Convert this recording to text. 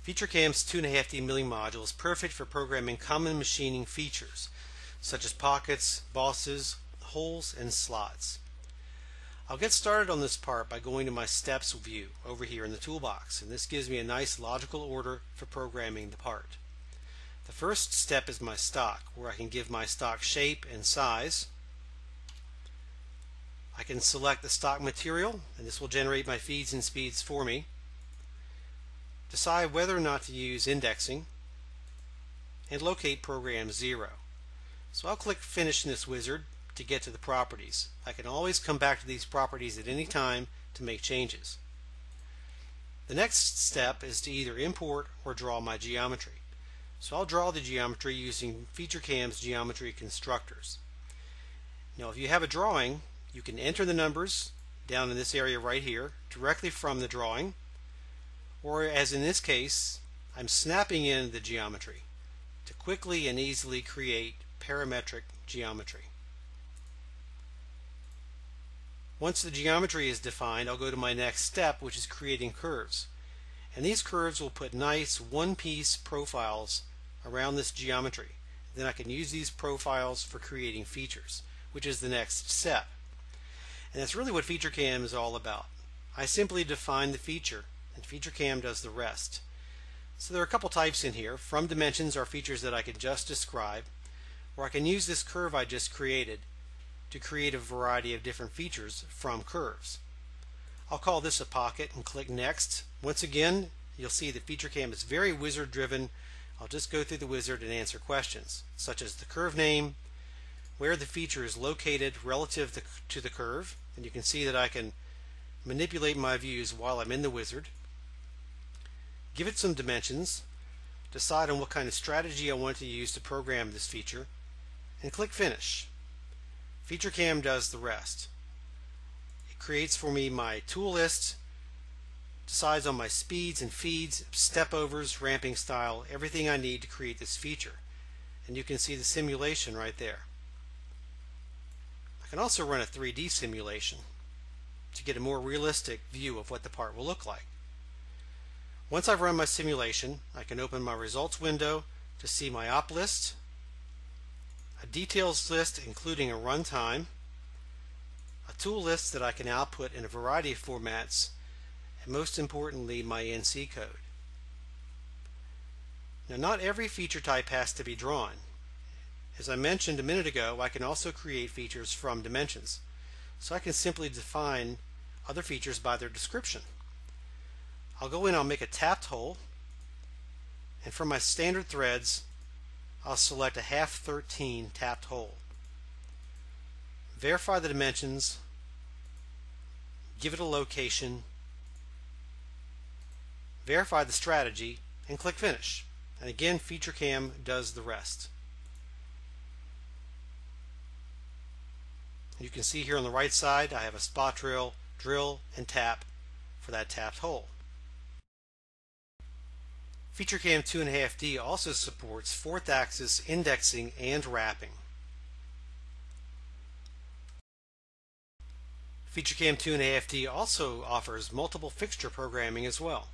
FeatureCam's 2.5D milling module is perfect for programming common machining features, such as pockets, bosses, holes, and slots. I'll get started on this part by going to my steps view over here in the toolbox, and this gives me a nice logical order for programming the part. The first step is my stock, where I can give my stock shape and size. I can select the stock material, and this will generate my feeds and speeds for me. Decide whether or not to use indexing, and locate program 0. So I'll click Finish in this wizard to get to the properties. I can always come back to these properties at any time to make changes. The next step is to either import or draw my geometry. So I'll draw the geometry using FeatureCam's geometry constructors. Now if you have a drawing, you can enter the numbers down in this area right here directly from the drawing, or as in this case, I'm snapping in the geometry to quickly and easily create parametric geometry. Once the geometry is defined, I'll go to my next step, which is creating curves. And these curves will put nice one-piece profiles around this geometry. Then I can use these profiles for creating features, which is the next step. And that's really what FeatureCam is all about. I simply define the feature, and FeatureCam does the rest. So there are a couple types in here. From dimensions are features that I can just describe, or I can use this curve I just created to create a variety of different features from curves. I'll call this a pocket and click Next. Once again, you'll see that FeatureCam is very wizard driven. I'll just go through the wizard and answer questions, such as the curve name, where the feature is located relative to the curve, and you can see that I can manipulate my views while I'm in the wizard. Give it some dimensions, decide on what kind of strategy I want to use to program this feature, and click Finish. FeatureCam does the rest. It creates for me my tool list, decides on my speeds and feeds, step overs, ramping style, everything I need to create this feature. And you can see the simulation right there. I can also run a 3D simulation to get a more realistic view of what the part will look like. Once I've run my simulation, I can open my results window to see my op list, a details list including a runtime, a tool list that I can output in a variety of formats, and most importantly my NC code. Now not every feature type has to be drawn. As I mentioned a minute ago, I can also create features from dimensions. So I can simply define other features by their description. I'll go in, I'll make a tapped hole, and from my standard threads I'll select a 1/2-13 tapped hole. Verify the dimensions, give it a location, verify the strategy, and click Finish. And again, FeatureCam does the rest. You can see here on the right side I have a spot drill, drill, and tap for that tapped hole. FeatureCam 2.5D also supports 4th axis indexing and wrapping. FeatureCam 2.5D also offers multiple fixture programming as well.